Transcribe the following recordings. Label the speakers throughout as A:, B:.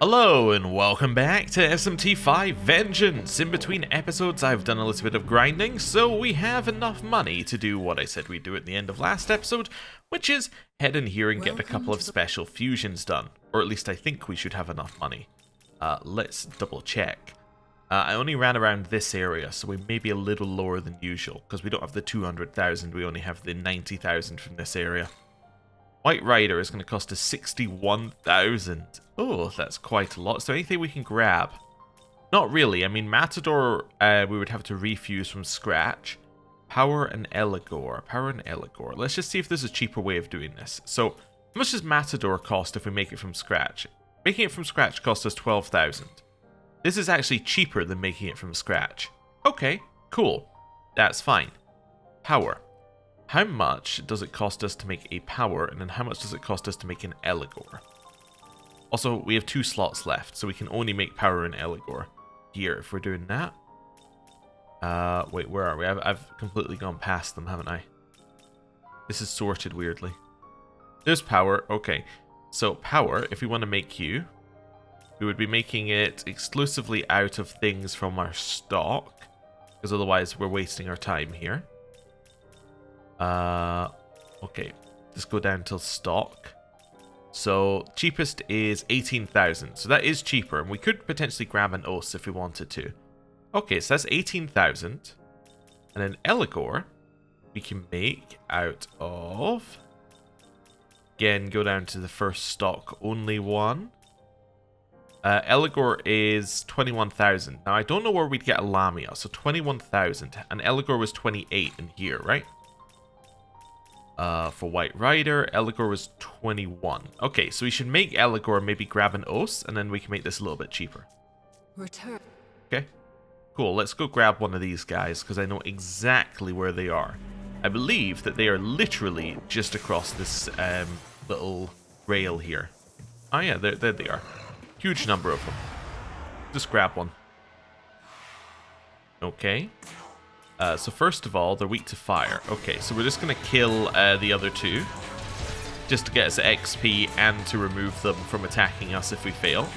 A: Hello and welcome back to SMT5 Vengeance. In between episodes I've done a little bit of grinding, so we have enough money to do what I said we'd do at the end of last episode, which is head in here and get a couple of special fusions done. Or at least I think we should have enough money. Let's double check. I only ran around this area, so we may be a little lower than usual, because we don't have the 200,000, we only have the 90,000 from this area. White Rider is going to cost us 61,000. Oh, that's quite a lot. Is there anything we can grab? Not really. I mean, Matador, we would have to refuse from scratch. Power and Eligor. Power and Eligor. Let's just see if there's a cheaper way of doing this. So, how much does Matador cost if we make it from scratch? Making it from scratch costs us 12,000. This is actually cheaper than making it from scratch. Okay, cool. That's fine. Power. How much does it cost us to make a power, and then how much does it cost us to make an Eligor? Also, we have 2 slots left, so we can only make power and Eligor here if we're doing that. Wait, where are we? I've completely gone past them, haven't I? This is sorted weirdly. There's power. Okay, so power, if we want to make you, we would be making it exclusively out of things from our stock, because otherwise we're wasting our time here. Okay, let's go down to stock. So, cheapest is 18,000. So that is cheaper, and we could potentially grab an Os if we wanted to. Okay, so that's 18,000. And then Eligor, we can make out of... Again, go down to the first stock only one. Eligor is 21,000. Now, I don't know where we'd get a Lamia, so 21,000. And Eligor was 28 in here, right? For White Rider, Eligor was 21. Okay, so we should make Eligor, maybe grab an Os, and then we can make this a little bit cheaper.
B: Return.
A: Okay, cool. Let's go grab one of these guys, because I know exactly where they are. I believe that they are literally just across this little rail here. Oh yeah, there they are. Huge number of them. Just grab one. Okay. So first of all, they're weak to fire. Okay, so we're just going to kill the other two. Just to get us XP and to remove them from attacking us if we fail.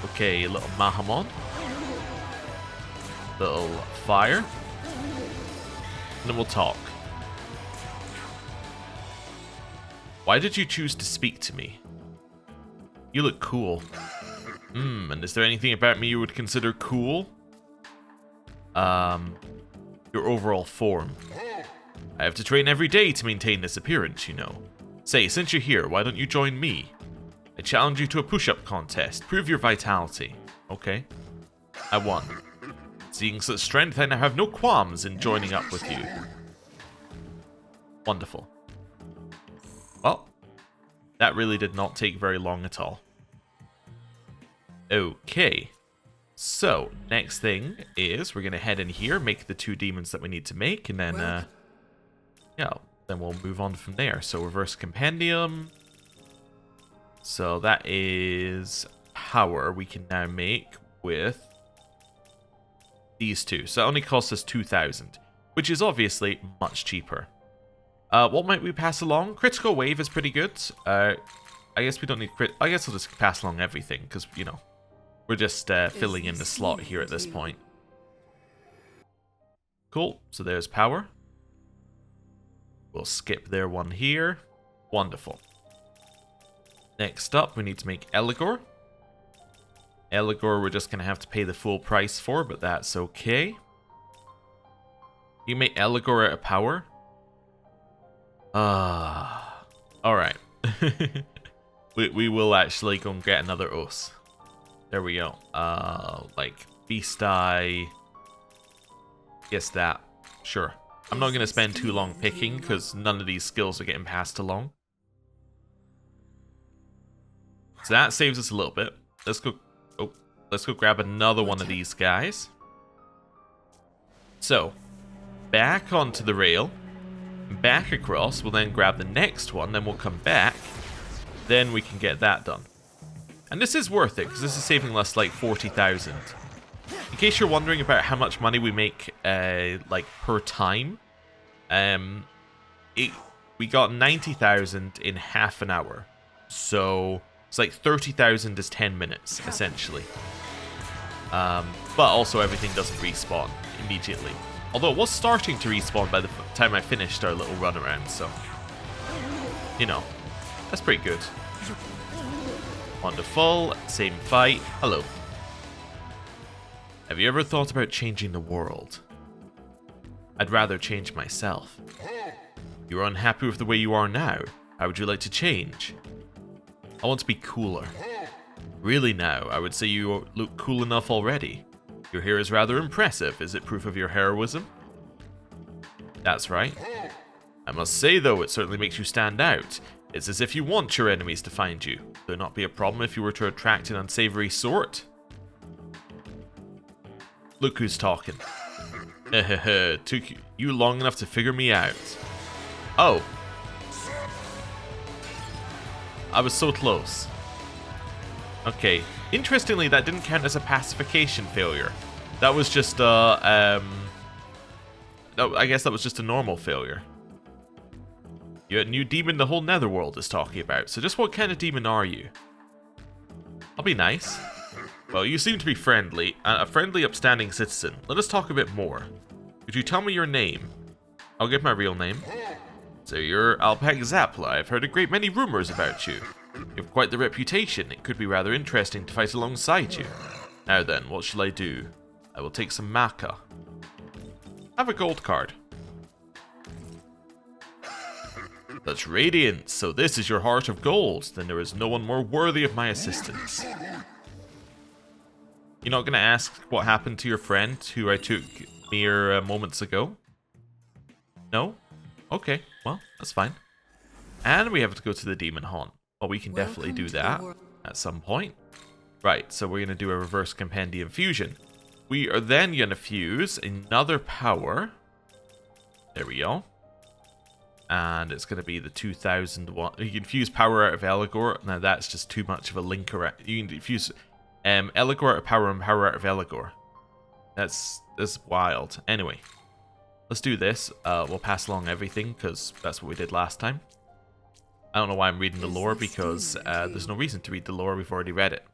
A: Okay, a little Mahamon. Little fire. And then we'll talk. Why did you choose to speak to me? You look cool. And is there anything about me you would consider cool? Your overall form. I have to train every day to maintain this appearance, you know. Say, since you're here, why don't you join me? I challenge you to a push-up contest. Prove your vitality. Okay. I won. Seeing such strength, I now have no qualms in joining up with you. Wonderful. Well, that really did not take very long at all. Okay. So, next thing is we're going to head in here, make the 2 demons that we need to make, and then, yeah, then we'll move on from there. So, reverse compendium. So, that is power we can now make with these 2. So, that only costs us 2,000, which is obviously much cheaper. What might we pass along? Critical wave is pretty good. I guess we don't need I guess we'll just pass along everything, because, you know, we're just filling in the slot here at this point. Cool. So there's power. We'll skip their one here. Wonderful. Next up, we need to make Eligor. Eligor we're just going to have to pay the full price for, but that's okay. You make Eligor out of power? Alright. we will actually go and get another Os. There we go. Like, Beast Eye. Guess that. Sure. I'm not going to spend too long picking, because none of these skills are getting passed along. So that saves us a little bit. Let's go... Oh, let's go grab another one of these guys. So, back onto the rail. Back across. We'll then grab the next one. Then we'll come back. Then we can get that done. And this is worth it, because this is saving us like 40,000. In case you're wondering about how much money we make, like, per time, we got 90,000 in half an hour. So It's like 30,000 is 10 minutes, essentially. But also everything doesn't respawn immediately. Although it was starting to respawn by the time I finished our little run around, so... You know, that's pretty good. Wonderful. Same fight. Hello. Have you ever thought about changing the world? I'd rather change myself. You're unhappy with the way you are now. How would you like to change? I want to be cooler. Really now, I would say you look cool enough already. Your hair is rather impressive. Is it proof of your heroism? That's right. I must say though, it certainly makes you stand out. It's as if you want your enemies to find you. Would it not be a problem if you were to attract an unsavory sort? Look who's talking. Took you long enough to figure me out. Oh. I was so close. Okay. Interestingly, that didn't count as a pacification failure. That was just no, I guess that was just a normal failure. You're a new demon the whole netherworld is talking about. So just what kind of demon are you? I'll be nice. Well, you seem to be friendly. A friendly, upstanding citizen. Let us talk a bit more. Could you tell me your name? I'll give my real name. So you're AlpaxLP. I've heard a great many rumors about you. You have quite the reputation. It could be rather interesting to fight alongside you. Now then, what shall I do? I will take some maca. Have a gold card. That's radiant. So this is your heart of gold. Then there is no one more worthy of my assistance. You're not going to ask what happened to your friend who I took mere moments ago? No? Okay, well, that's fine. And we have to go to the demon haunt. Well, we can definitely do that at some point. Right, so we're going to do a reverse compendium fusion. We are then going to fuse another power. There we go. And it's going to be the 2001. You can fuse power out of Eligor. Now that's just too much of a link around. You can fuse Eligor out of power and power out of Eligor. That's wild. Anyway, let's do this. We'll pass along everything because that's what we did last time. I don't know why I'm reading the lore because there's no reason to read the lore. We've already read it.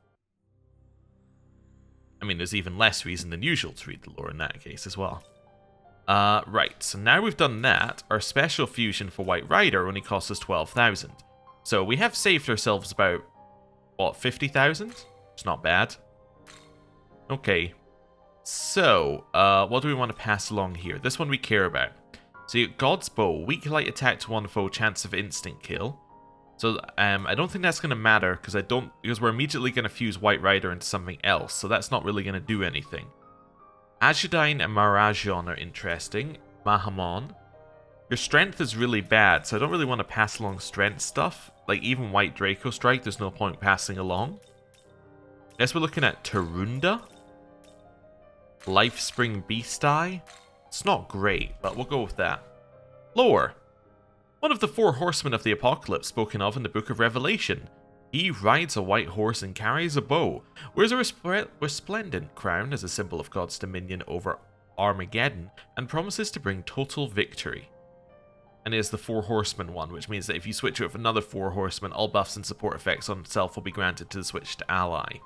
A: I mean, there's even less reason than usual to read the lore in that case as well. Right, so now we've done that, our special fusion for White Rider only costs us 12,000. So we have saved ourselves about, what, 50,000? It's not bad. Okay, so what do we want to pass along here? This one we care about. So you got God's Bow, weak light attack to one foe, chance of instant kill. So I don't think that's going to matter because we're immediately going to fuse White Rider into something else, so that's not really going to do anything. Ajudyne and Marajon are interesting. Mahamon. Your strength is really bad, so I don't really want to pass along strength stuff. Like even White Draco Strike, there's no point passing along. Guess we're looking at Tarunda. Lifespring Beast Eye. It's not great, but we'll go with that. Lore. One of the 4 horsemen of the apocalypse spoken of in the Book of Revelation. He rides a white horse and carries a bow, wears a resplendent crown as a symbol of God's dominion over Armageddon, and promises to bring total victory. And is the 4 horsemen one, which means that if you switch it with another 4 horsemen, all buffs and support effects on itself will be granted to the switched ally.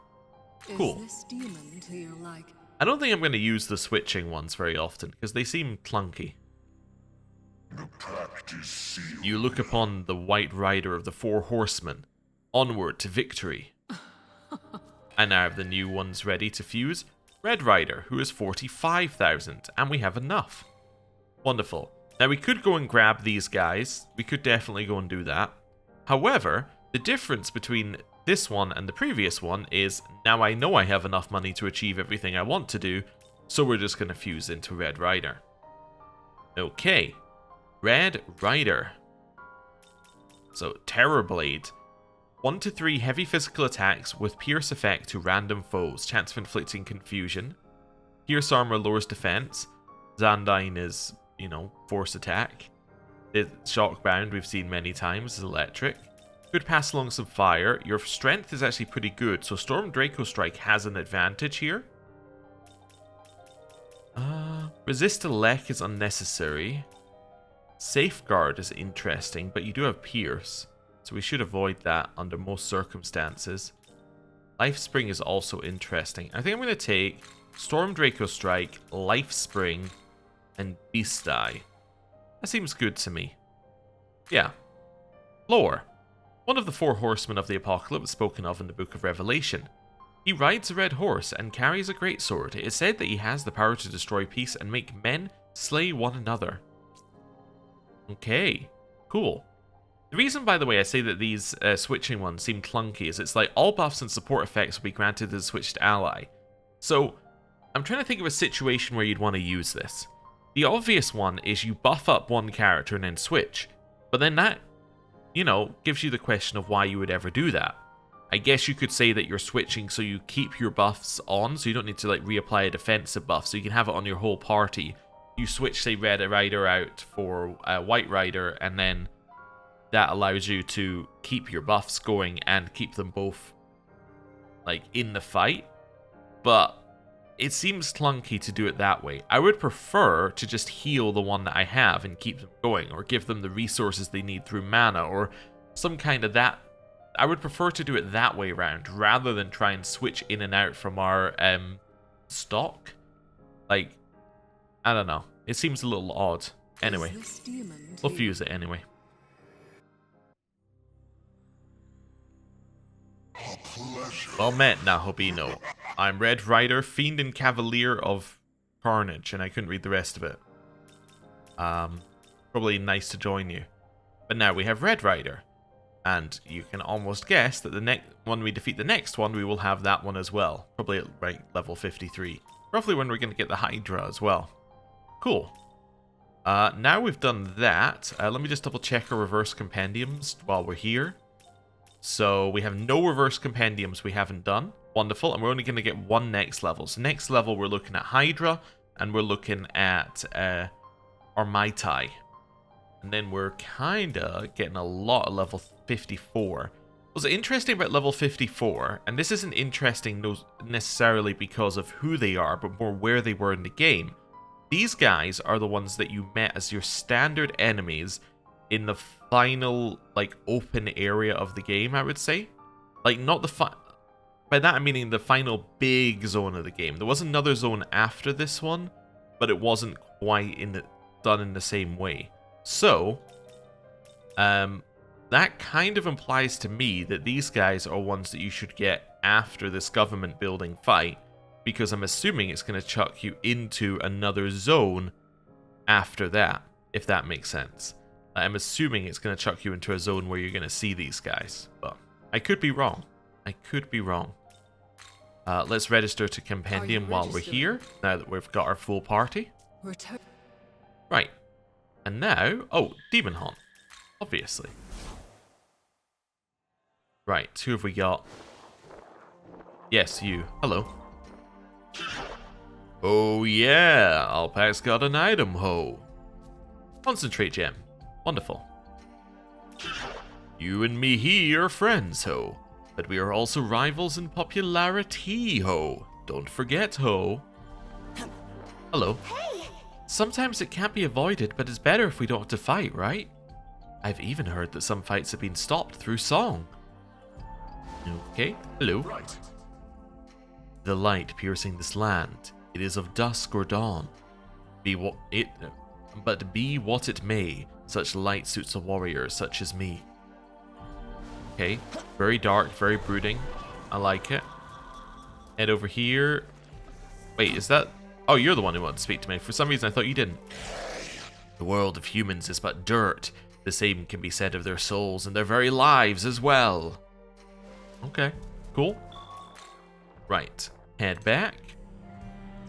A: Cool.
B: Is this demon to your like?
A: I don't think I'm going to use the switching ones very often, because they seem clunky.
C: The pact is sealed.
A: You look upon the White Rider of the 4 horsemen. Onward to victory. I now have the new ones ready to fuse. Red Rider, who is 45,000, and we have enough. Wonderful. Now we could go and grab these guys. We could definitely go and do that. However, the difference between this one and the previous one is now I know I have enough money to achieve everything I want to do, so we're just going to fuse into Red Rider. Okay. Red Rider. So, Terrorblade. 1 to 3 heavy physical attacks with Pierce effect to random foes. Chance of inflicting confusion. Pierce armor lowers defense. Zandyne is, you know, force attack. It's shockbound, we've seen many times, is electric. Could pass along some fire. Your strength is actually pretty good, so Storm Draco Strike has an advantage here. Resist Elec is unnecessary. Safeguard is interesting, but you do have Pierce. So we should avoid that under most circumstances. Life Spring is also interesting. I think I'm going to take Storm Draco Strike, Life Spring, and Beast Eye. That seems good to me. Yeah. Lore. One of the 4 horsemen of the apocalypse spoken of in the Book of Revelation. He rides a red horse and carries a greatsword. It is said that he has the power to destroy peace and make men slay one another. Okay, cool. The reason, by the way, I say that these switching ones seem clunky is it's like all buffs and support effects will be granted to the switched ally. So, I'm trying to think of a situation where you'd want to use this. The obvious one is you buff up one character and then switch. But then that, you know, gives you the question of why you would ever do that. I guess you could say that you're switching so you keep your buffs on, so you don't need to like reapply a defensive buff, so you can have it on your whole party. You switch, say, Red Rider out for White Rider, and then that allows you to keep your buffs going and keep them both like in the fight. But it seems clunky to do it that way. I would prefer to just heal the one that I have and keep them going, or give them the resources they need through mana, or some kind of that. I would prefer to do it that way around, rather than try and switch in and out from our stock. Like, I don't know. It seems a little odd. Anyway, we'll fuse it anyway. Well met, Nahobino. I'm Red Rider, Fiend and Cavalier of Carnage, and I couldn't read the rest of it. Probably nice to join you. But now we have Red Rider. And you can almost guess that the next when we defeat the next one, we will have that one as well. Probably at right level 53. Roughly when we're going to get the Hydra as well. Cool. Now we've done that, let me just double check our reverse compendiums while we're here. So we have no reverse compendiums we haven't done. Wonderful. And we're only going to get one next level. So next level we're looking at Hydra. And we're looking at Armaitai. And then we're kinda getting a lot of level 54. What's interesting about level 54, and this isn't interesting necessarily because of who they are, but more where they were in the game. These guys are the ones that you met as your standard enemies in the final, like, open area of the game, I would say. Like, not the by that I'm meaning the final big zone of the game. There was another zone after this one, but it wasn't quite done in the same way. So, that kind of implies to me that these guys are ones that you should get after this government building fight, because I'm assuming it's going to chuck you into another zone after that, if that makes sense. I'm assuming it's going to chuck you into a zone where you're going to see these guys, but I could be wrong. I could be wrong. Let's register to Compendium while we're here, now that we've got our full party. Right. And now, oh, Demon Haunt, obviously. Right, who have we got? Yes, you. Hello. Oh yeah, Alpax got an item, ho. Concentrate gem. Wonderful. You and me here are friends, ho. But we are also rivals in popularity, ho. Don't forget, ho. Hello. Sometimes it can't be avoided, but it's better if we don't have to fight, right? I've even heard that some fights have been stopped through song. Okay, hello.
C: Right.
A: The light piercing this land, it is of dusk or dawn. Be what it may, such light suits a warrior such as me. Okay, very dark, very brooding. I like it. Head over here. Wait, is that... Oh, you're the one who wanted to speak to me. For some reason, I thought you didn't. The world of humans is but dirt. The same can be said of their souls and their very lives as well. Okay, cool. Right, head back.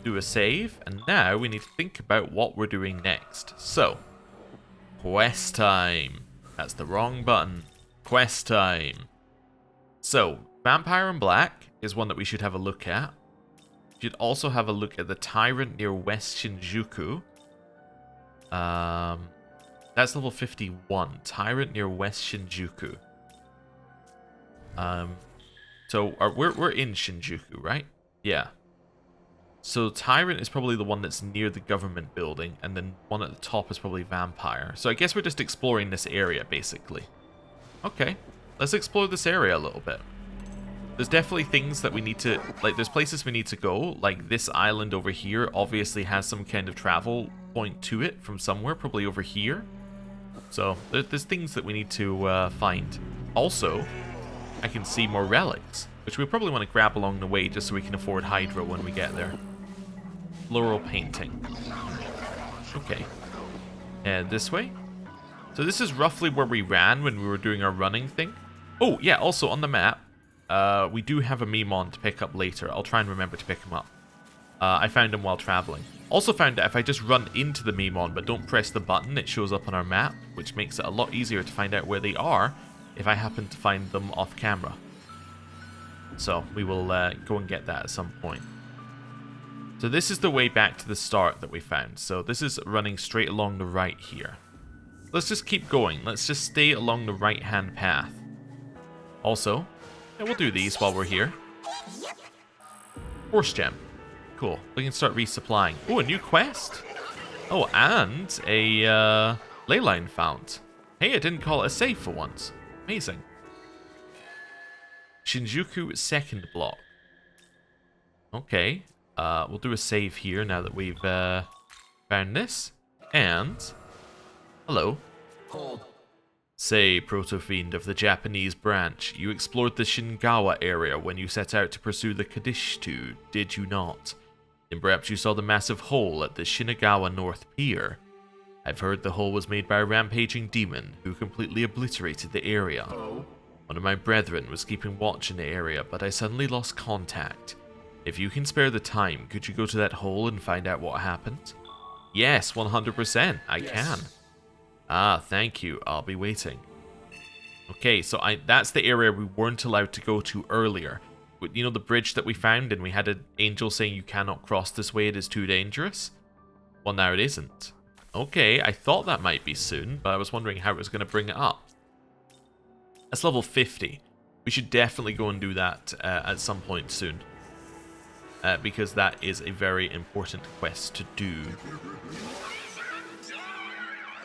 A: Do a save. And now we need to think about what we're doing next. So, quest time. That's the wrong button. Quest time. So, Vampire in Black is one that we should have a look at. We should also have a look at the Tyrant near West Shinjuku. That's level 51. Tyrant near West Shinjuku. So we're in Shinjuku, right? Yeah. So Tyrant is probably the one that's near the government building, and then one at the top is probably Vampire. So I guess we're just exploring this area, basically. Okay, let's explore this area a little bit. There's definitely things that we need to, like, there's places we need to go. Like, this island over here obviously has some kind of travel point to it from somewhere, probably over here. So, there's things that we need to find. Also, I can see more relics, which we probably want to grab along the way just so we can afford Hydro when we get there. Floral painting. Okay. And this way. So this is roughly where we ran when we were doing our running thing. Oh, yeah, also on the map, we do have a Memon to pick up later. I'll try and remember to pick him up. I found him while traveling. Also found that if I just run into the Memon but don't press the button, it shows up on our map, which makes it a lot easier to find out where they are if I happen to find them off camera. So we will go and get that at some point. So this is the way back to the start that we found. So this is running straight along the right here. Let's just keep going. Let's just stay along the right-hand path. Also, yeah, we'll do these while we're here. Force gem. Cool. We can start resupplying. Oh, a new quest. Oh, and a ley line found. Hey, I didn't call it a save for once. Amazing. Shinjuku second block. Okay. We'll do a save here now that we've found this. And hello. Say, Proto-Fiend of the Japanese branch, you explored the Shingawa area when you set out to pursue the Kadishtu, did you not? Then perhaps you saw the massive hole at the Shinagawa North Pier. I've heard the hole was made by a rampaging demon who completely obliterated the area. One of my brethren was keeping watch in the area, but I suddenly lost contact. If you can spare the time, could you go to that hole and find out what happened? Yes, 100%, I can. Ah, thank you, I'll be waiting. Okay, so that's the area we weren't allowed to go to earlier. You know the bridge that we found and we had an angel saying you cannot cross this way, it is too dangerous? Well, now it isn't. Okay, I thought that might be soon, but I was wondering how it was going to bring it up. That's level 50. We should definitely go and do that at some point soon. Because that is a very important quest to do.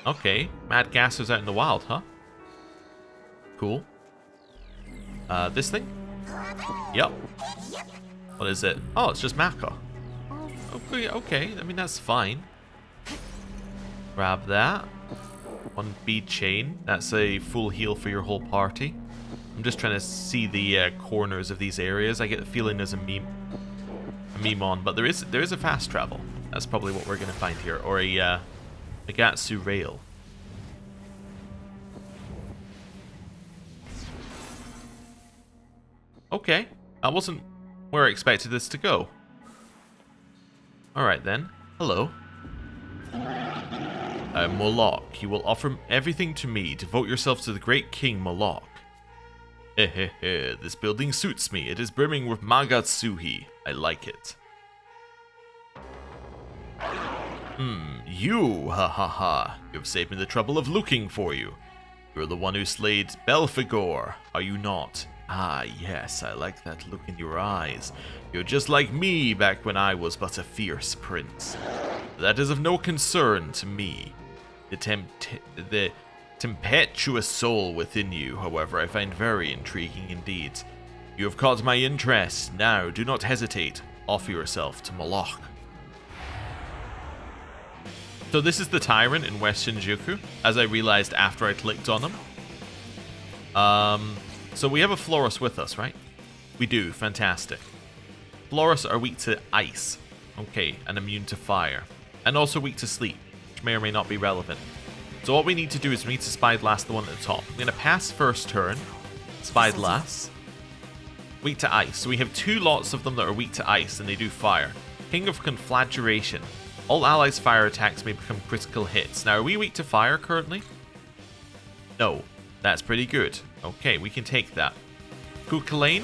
A: Okay, Mad Gas is out in the wild, huh? Cool. This thing? Yep. What is it? Oh, it's just Maka. Okay, I mean, that's fine. Grab that. One bead chain. That's a full heal for your whole party. I'm just trying to see the corners of these areas. I get the feeling there's a Memon, but there is a fast travel. That's probably what we're going to find here. Or a Nagatsu rail. Okay, that wasn't where I expected this to go. Alright then, hello. I'm Moloch. You will offer everything to me. Devote yourself to the great king Moloch. Hehehe, this building suits me. It is brimming with Magatsuhi. I like it. You, ha ha ha. You've saved me the trouble of looking for you. You're the one who slayed Belphegor, are you not? Ah, yes, I like that look in your eyes. You're just like me back when I was but a fierce prince. That is of no concern to me. The tempestuous soul within you, however, I find very intriguing indeed. You have caught my interest. Now, do not hesitate. Offer yourself to Moloch. So this is the Tyrant in West Shinjuku, as I realized after I clicked on him. So we have a Florus with us, right? We do, fantastic. Florus are weak to ice, okay, and immune to fire. And also weak to sleep, which may or may not be relevant. So what we need to do is we need to Spyglass the one at the top. I'm going to pass first turn, Spyglass. Weak to ice. So we have two lots of them that are weak to ice, and they do fire. King of Conflagration. All allies' fire attacks may become critical hits. Now, are we weak to fire currently? No. That's pretty good. Okay, we can take that. Kukulane,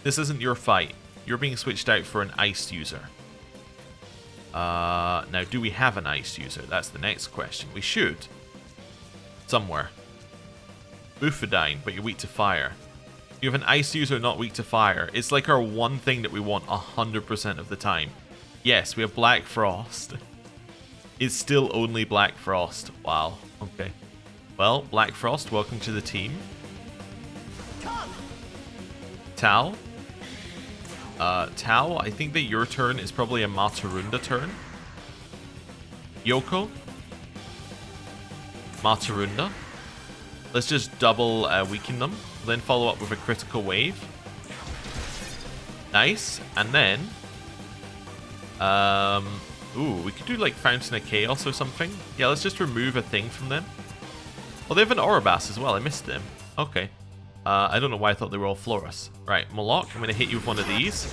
A: this isn't your fight. You're being switched out for an ice user. Now, do we have an ice user? That's the next question. We should. Somewhere. Bufadine, but you're weak to fire. You have an ice user not weak to fire. It's like our one thing that we want 100% of the time. Yes, we have Black Frost. It's still only Black Frost. Wow. Okay. Well, Black Frost, welcome to the team. Tao. Tao, I think that your turn is probably a Matarunda turn. Yoko. Matarunda. Let's just double weaken them. Then follow up with a critical wave. Nice. And then... ooh, we could do like Fountain of Chaos or something. Yeah, let's just remove a thing from them. Oh, they have an Oribas as well. I missed them. Okay. I don't know why I thought they were all Florus. Right, Moloch, I'm going to hit you with one of these.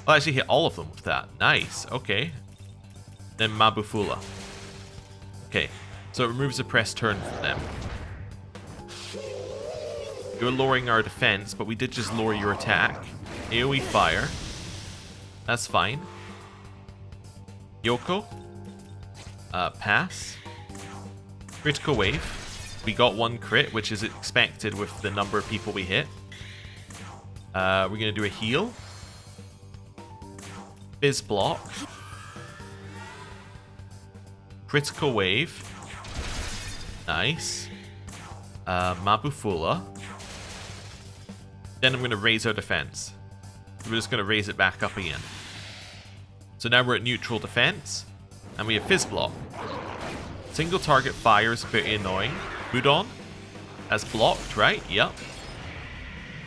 A: I'll actually hit all of them with that. Nice. Okay. Then Mabufula. Okay. So it removes a press turn from them. You're lowering our defense, but we did just lower your attack. AoE fire. That's fine. Yoko. Pass. Critical wave. We got one crit, which is expected with the number of people we hit. We're going to do a heal. Fizz block. Critical wave. Nice. Mabufula. Then I'm going to raise our defense. We're just going to raise it back up again. So now we're at neutral defense. And we have Fizz block. Single target fire is pretty annoying. Budon. That's blocked, right? Yep.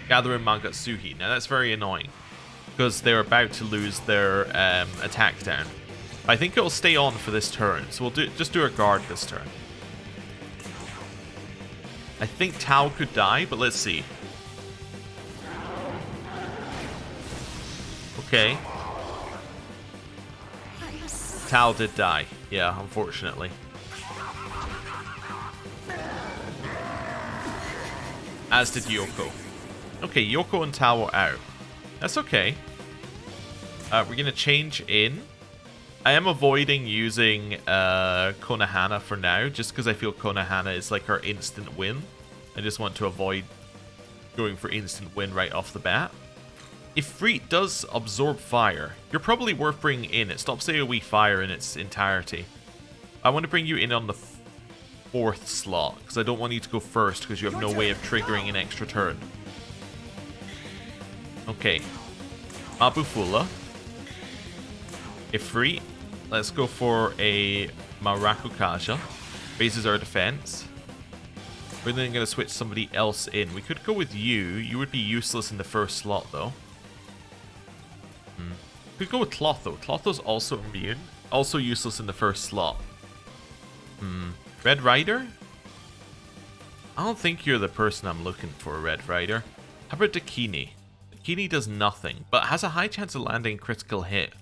A: Gathering Mangatsuhi. Now that's very annoying. Because they're about to lose their attack down. I think it'll stay on for this turn. So we'll just do a guard this turn. I think Tao could die, but let's see. Okay. Tao did die. Yeah, unfortunately. As did Yoko. Okay, Yoko and Tao are out. That's okay. We're going to change in. I am avoiding using Konohana for now, just because I feel Konohana is like our instant win. I just want to avoid going for instant win right off the bat. If Ifrit does absorb fire, you're probably worth bringing in. It stops AoE fire in its entirety. I want to bring you in on the 4th slot, because I don't want you to go first, because you have no way of triggering an extra turn. Okay. Mabufula. Ifrit. Let's go for a Marakukaja. Raises our defense. We're then going to switch somebody else in. We could go with you. You would be useless in the 1st slot, though. We could go with Clotho. Clotho's also immune. Also useless in the 1st slot. Red Rider? I don't think you're the person I'm looking for, Red Rider. How about Dakini? Dakini does nothing, but has a high chance of landing a critical hit.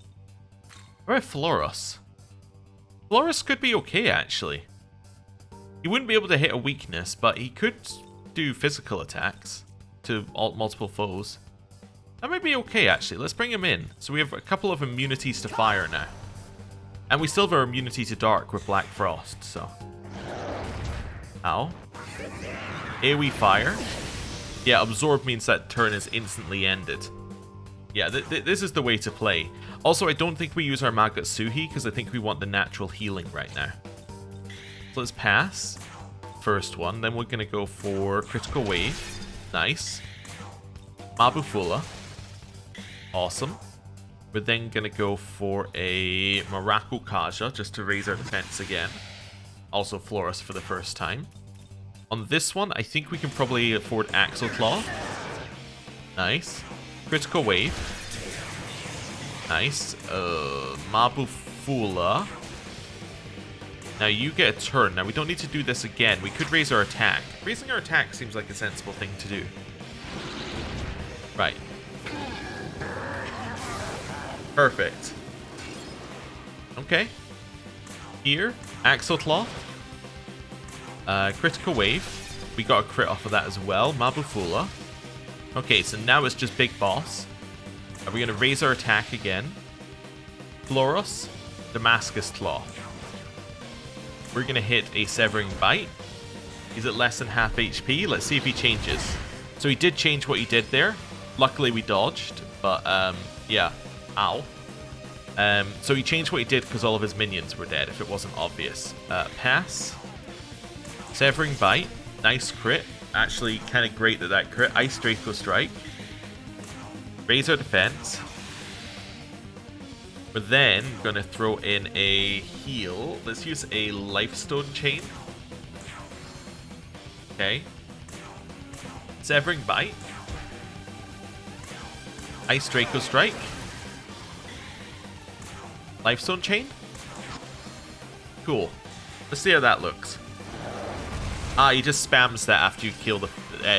A: What about Florus? Florus could be okay, actually. He wouldn't be able to hit a weakness, but he could do physical attacks to multiple foes. That might be okay, actually. Let's bring him in. So we have a couple of immunities to fire now. And we still have our immunity to dark with Black Frost, so... Ow. AoE fire. Yeah, absorb means that turn is instantly ended. Yeah, this is the way to play. Also, I don't think we use our Magatsuhi, because I think we want the natural healing right now. So let's pass. First one. Then we're going to go for critical wave. Nice. Mabufula. Awesome. We're then going to go for a Marakukaja, just to raise our defense again. Also Florus for the first time. On this one, I think we can probably afford Axle Claw. Nice. Critical wave. Nice. Mabufula. Now you get a turn. Now we don't need to do this again. We could raise our attack. Raising our attack seems like a sensible thing to do. Right. Perfect. Okay. Here, Axle Claw. Critical wave. We got a crit off of that as well. Mabufula. Okay, so now it's just Big Boss. Are we going to raise our attack again? Florus. Damascus Claw. We're going to hit a Severing Bite. He's at less than half HP. Let's see if he changes. So he did change what he did there. Luckily we dodged, but yeah. Ow. So he changed what he did because all of his minions were dead, if it wasn't obvious. Pass. Severing Bite. Nice crit. actually kind of great that crit. Ice Draco Strike. Raise our defense. We're then going to throw in a heal. Let's use a Lifestone Chain. Okay. Severing Bite. Ice Draco Strike. Lifestone Chain. Cool. Let's see how that looks. Ah, he just spams that after you kill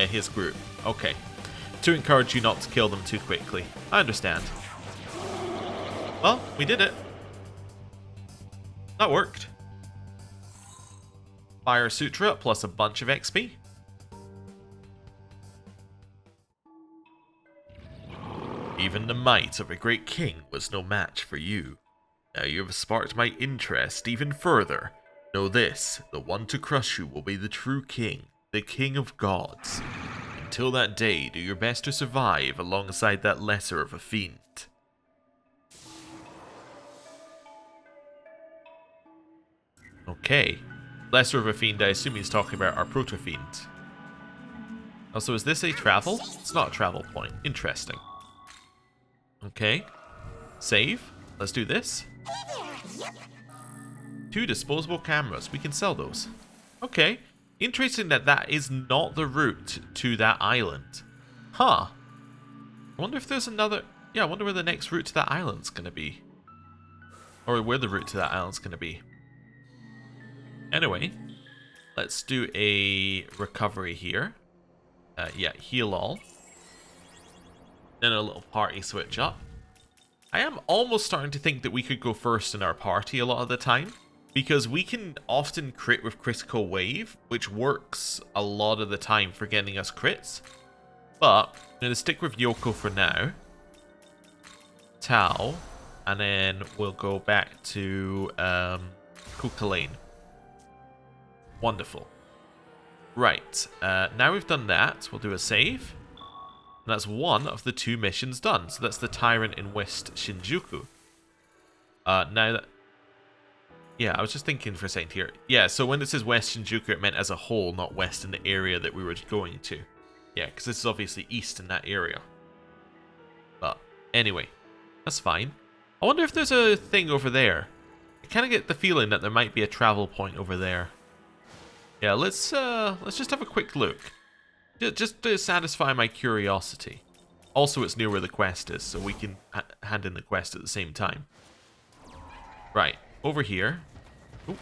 A: his group. Okay. To encourage you not to kill them too quickly. I understand. Well, we did it. That worked. Fire Sutra plus a bunch of XP. Even the might of a great king was no match for you. Now you have sparked my interest even further. Know this, the one to crush you will be the true king, the king of gods. Until that day, do your best to survive alongside that lesser of a fiend. Okay. Lesser of a fiend, I assume he's talking about our proto-fiend. Also, is this a travel? It's not a travel point. Interesting. Okay. Save. Let's do this. 2 disposable cameras. We can sell those. Okay. Interesting that that is not the route to that island. Huh. I wonder if there's another... Yeah, I wonder where the next route to that island's going to be. Or where the route to that island's going to be. Anyway, let's do a recovery here. Yeah, heal all. Then a little party switch up. I am almost starting to think that we could go first in our party a lot of the time. Because we can often crit with Critical Wave, which works a lot of the time for getting us crits. But I'm going to stick with Yoko for now. Tao. And then we'll go back to Kukulane. Wonderful. Right, now we've done that, we'll do a save. And that's one of the 2 missions done. So that's the Tyrant in West Shinjuku. Now that... Yeah, I was just thinking for a second here. Yeah, so when it says West Shinjuku, it meant as a whole, not west in the area that we were going to. Yeah, because this is obviously east in that area. But anyway, that's fine. I wonder if there's a thing over there. I kind of get the feeling that there might be a travel point over there. Yeah, let's just have a quick look. Just to satisfy my curiosity. Also, it's near where the quest is, so we can hand in the quest at the same time. Right, over here. Oop.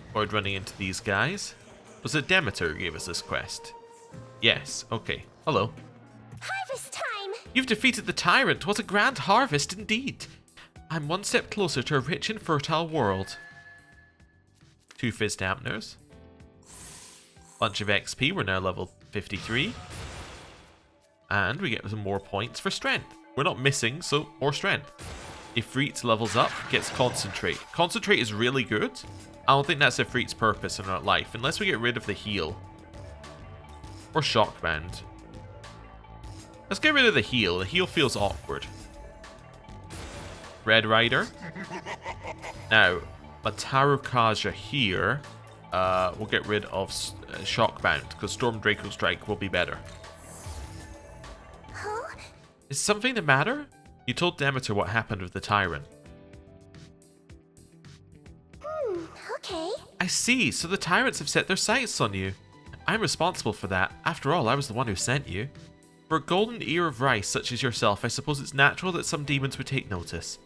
A: Avoid running into these guys. Was it Demeter who gave us this quest? Yes, okay. Hello.
D: Harvest time!
A: You've defeated the Tyrant. What a grand harvest indeed. I'm one step closer to a rich and fertile world. 2 fizz dampeners. Bunch of XP, we're now level 53. And we get some more points for strength. We're not missing, so more strength. Ifrit levels up, gets Concentrate. Concentrate is really good. I don't think that's Ifrit's purpose in our life, unless we get rid of the heal. Or Shockbound. Let's get rid of the heal. The heal feels awkward. Red Rider. Now, Mataru Kaja here. We'll get rid of Shockbound, because Storm Draco Strike will be better.
D: Huh?
A: Is something the matter? You told Demeter what happened with the Tyrant.
D: Okay.
A: I see, so the Tyrants have set their sights on you. I'm responsible for that. After all, I was the one who sent you. For a golden ear of rice such as yourself, I suppose it's natural that some demons would take notice.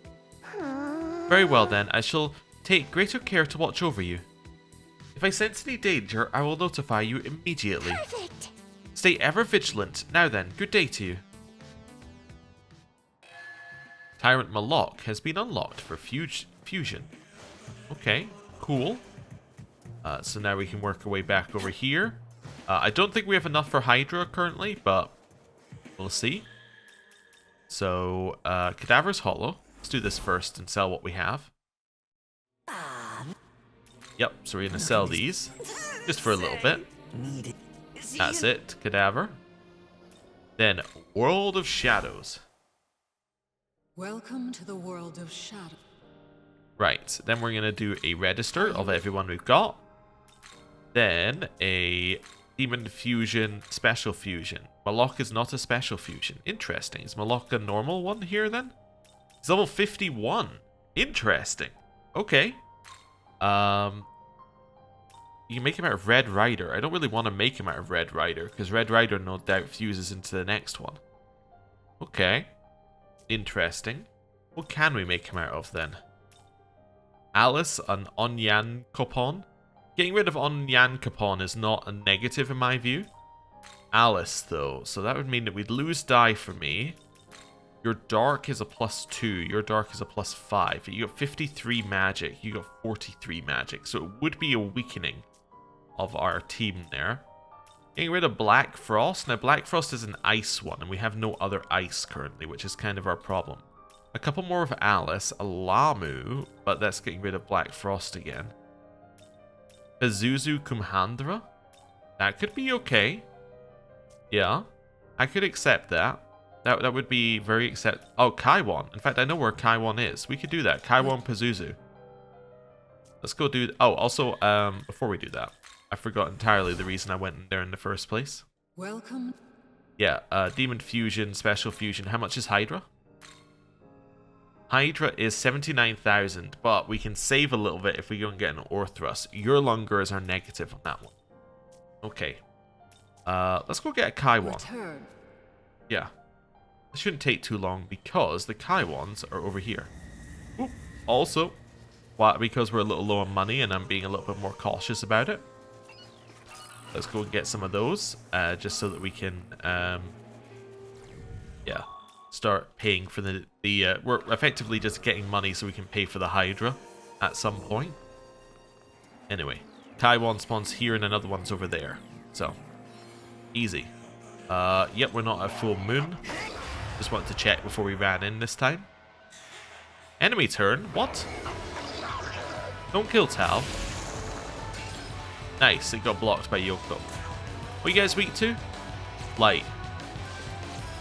A: Very well then, I shall take greater care to watch over you. If I sense any danger, I will notify you immediately.
D: Perfect.
A: Stay ever vigilant. Now then, good day to you. Tyrant Malok has been unlocked for fusion. Okay, cool. So now we can work our way back over here. I don't think we have enough for Hydra currently, but we'll see. So, Cadaver's Hollow. Let's do this first and sell what we have. Yep, so we're going to sell these. Just for a little bit. That's it, Cadaver. Then, World of Shadows.
B: Welcome to the world of shadow.
A: Right, then we're going to do a register of everyone we've got. Then a Demon fusion, special fusion. Malok is not a special fusion. Interesting. Is Malok a normal one here then? He's level 51. Interesting. Okay. You can make him out of Red Rider. I don't really want to make him out of Red Rider, because Red Rider no doubt fuses into the next one. Okay. Interesting. What can we make him out of then? Alice, an Onyan Kopon. Getting rid of Onyan Kopon is not a negative in my view. Alice, though. So that would mean that we'd lose die for me. Your dark is a +2. Your dark is a +5. You got 53 magic. You got 43 magic. So it would be a weakening of our team there. Getting rid of Black Frost. Now, Black Frost is an ice one, and we have no other ice currently, which is kind of our problem. A couple more of Alice. A Lamu, but that's getting rid of Black Frost again. Pazuzu Kumhandra. That could be okay. Yeah, I could accept that. That would be very accept. Oh, Kaiwan. In fact, I know where Kaiwan is. We could do that. Kaiwan Pazuzu. Let's go do... Oh, also, before we do that, I forgot entirely the reason I went in there in the first place.
B: Welcome.
A: Yeah, Demon Fusion, Special Fusion. How much is Hydra? Hydra is 79,000, but we can save a little bit if we go and get an Ore Thrust. Your Lunger is our negative on that one. Okay. Let's go get a Kaiwan.
B: Return.
A: Yeah. It shouldn't take too long because the Kaiwans are over here. Oop. Also, because we're a little low on money and I'm being a little bit more cautious about it. Let's go and get some of those, just so that we can, yeah, start paying for the we're effectively just getting money so we can pay for the Hydra at some point. Anyway, Kaiwan spawns here and another one's over there. So, easy. Yep, we're not at full moon. Just wanted to check before we ran in this time. Enemy turn? What? Don't kill Tal. Nice, it got blocked by Yoko. What are you guys weak to? Light.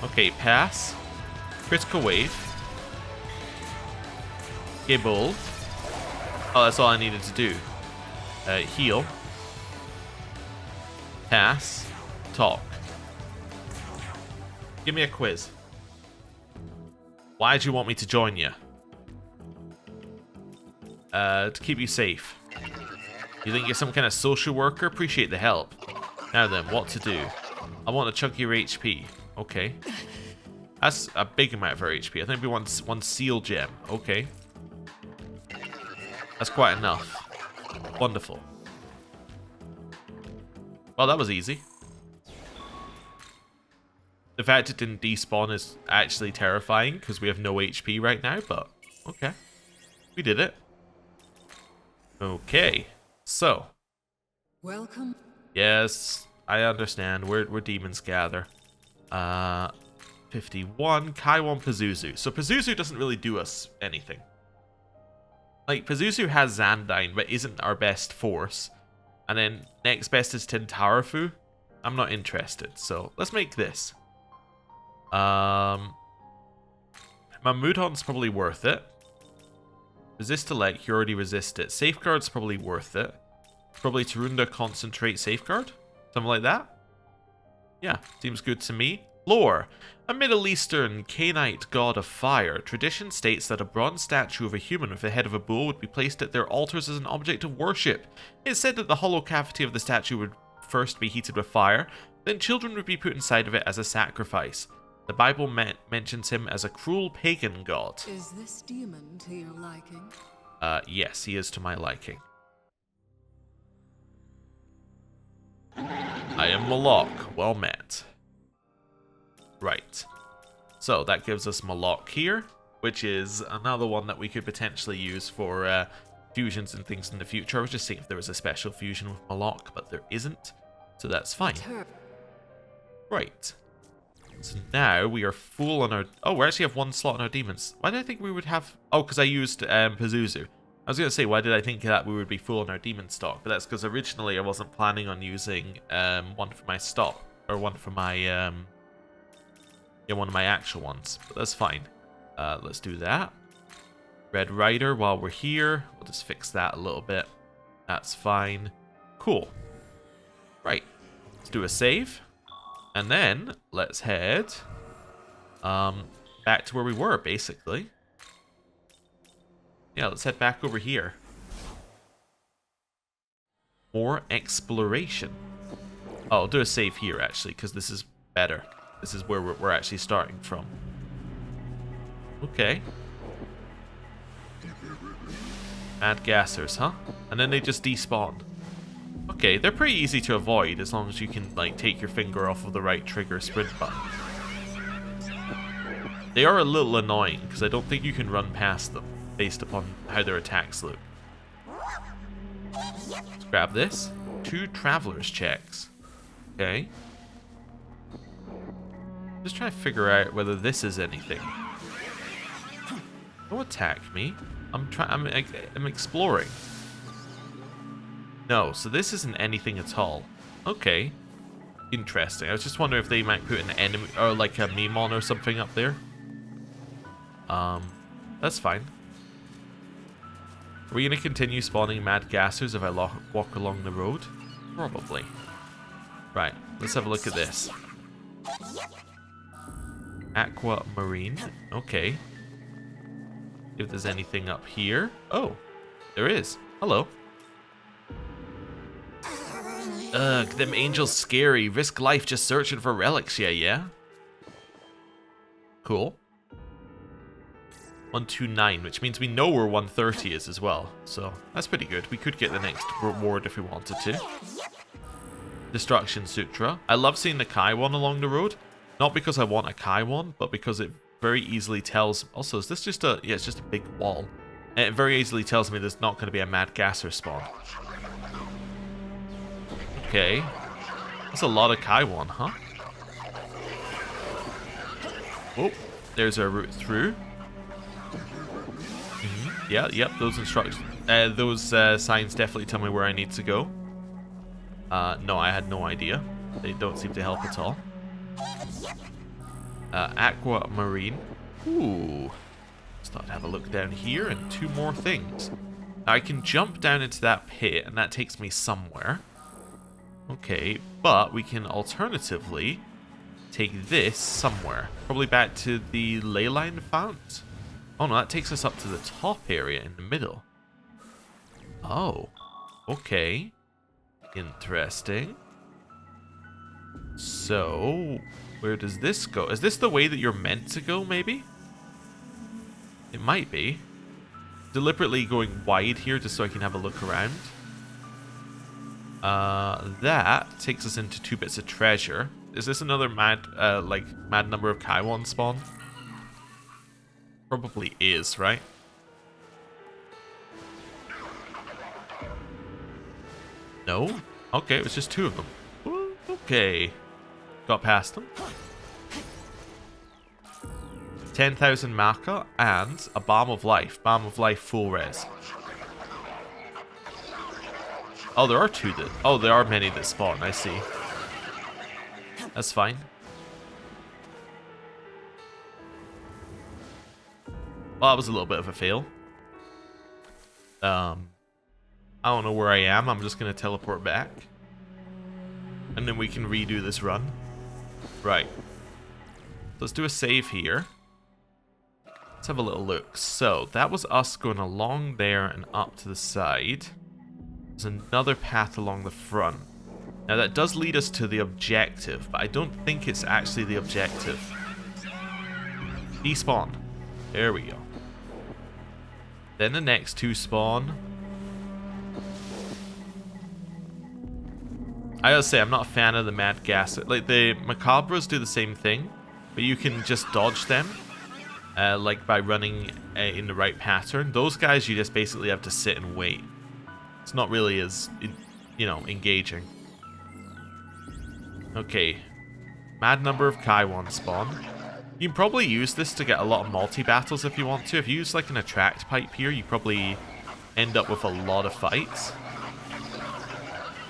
A: Okay, pass. Critical wave. Gibble. Oh, that's all I needed to do. Heal. Pass. Talk. Give me a quiz. Why do you want me to join you? To keep you safe. You think you're some kind of social worker? Appreciate the help. Now then, what to do? I want to chunk your HP. Okay. That's a big amount of our HP. I think we want one seal gem. Okay. That's quite enough. Wonderful. Well, that was easy. The fact it didn't despawn is actually terrifying because we have no HP right now, but okay. We did it. Okay. So.
B: Welcome.
A: Yes, I understand. We're Demons Gather. 51. Kaiwan Pazuzu. So Pazuzu doesn't really do us anything. Like, Pazuzu has Zandyne, but isn't our best force. And then next best is Tintarafu. I'm not interested, so let's make this. Mamudon's probably worth it. Resist Elect, you already resist it. Safeguard's probably worth it. Probably Tarunda Concentrate Safeguard? Something like that? Yeah, seems good to me. Lore. A Middle Eastern Canaanite god of fire, tradition states that a bronze statue of a human with the head of a bull would be placed at their altars as an object of worship. It's said that the hollow cavity of the statue would first be heated with fire, then children would be put inside of it as a sacrifice. The Bible mentions him as a cruel pagan god.
B: Is this demon to your liking?
A: Yes, he is to my liking. I am Malok. Well met. Right. So that gives us Malok here, which is another one that we could potentially use for fusions and things in the future. I was just seeing if there was a special fusion with Malok, but there isn't. So that's fine. Right. So now we are full on our... Oh, we actually have one slot on our demons. Why did I think we would have... Oh, because I used Pazuzu. I was going to say, why did I think that we would be full on our demon stock? But that's because originally I wasn't planning on using one for my stock. Or one for my... yeah, one of my actual ones. But that's fine. Let's do that. Red Rider while we're here. We'll just fix that a little bit. That's fine. Cool. Right. Let's do a save. And then let's head back to where we were, basically. Yeah, let's head back over here. More exploration. Oh, I'll do a save here, actually, because this is better. This is where we're actually starting from. Okay. Mad gassers, huh? And then they just despawn. Okay, they're pretty easy to avoid as long as you can, like, take your finger off of the right trigger sprint button. They are a little annoying because I don't think you can run past them based upon how their attacks look. Let's grab this. 2 traveler's checks. Okay. Just trying to figure out whether this is anything. Don't attack me. I'm exploring. No, so this isn't anything at all. Okay. Interesting. I was just wondering if they might put an enemy or like a meme on or something up there. That's fine. Are we going to continue spawning mad gassers if I walk along the road? Probably. Right, let's have a look at this. Aquamarine. Okay. If there's anything up here. Oh, there is. Hello. Ugh, them angels scary. Risk life just searching for relics, yeah? Cool. 129, which means we know where 130 is as well. So, that's pretty good. We could get the next reward if we wanted to. Destruction Sutra. I love seeing the Kaiwan along the road. Not because I want a Kaiwan, but because it very easily tells... Also, is this just a... Yeah, it's just a big wall. And it very easily tells me there's not going to be a mad gasser spawn. Okay. That's a lot of Kaiwan, huh? Oh, there's our route through. Yeah, yep, those instructions... those signs definitely tell me where I need to go. No, I had no idea. They don't seem to help at all. Aquamarine. Ooh. Start to have a look down here and 2 more things. Now, I can jump down into that pit and that takes me somewhere. Okay, but we can alternatively take this somewhere. Probably back to the leyline fount. Oh no, that takes us up to the top area in the middle. Oh, okay. Interesting. So, where does this go? Is this the way that you're meant to go, maybe? It might be. Deliberately going wide here just so I can have a look around. That takes us into 2 bits of treasure. Is this another mad number of Kaiwan spawn? Probably is, right? No? Okay, it was just 2 of them. Ooh, okay. Got past them. 10,000 Maka and a Balm of Life. Balm of Life full res. Oh, there are 2 that... Oh, there are many that spawn, I see. That's fine. Well, that was a little bit of a fail. I don't know where I am. I'm just going to teleport back. And then we can redo this run. Right. Let's do a save here. Let's have a little look. So, that was us going along there and up to the side. There's another path along the front. Now, that does lead us to the objective, but I don't think it's actually the objective. Despawn. There we go. Then the next 2 spawn. I gotta say, I'm not a fan of the mad gas. Like, the Macabras do the same thing, but you can just dodge them. Like by running in the right pattern. Those guys, you just basically have to sit and wait. It's not really as, you know, engaging. Okay. Mad number of Kaiwan spawn. You can probably use this to get a lot of multi-battles if you want to. If you use like an attract pipe here, you probably end up with a lot of fights.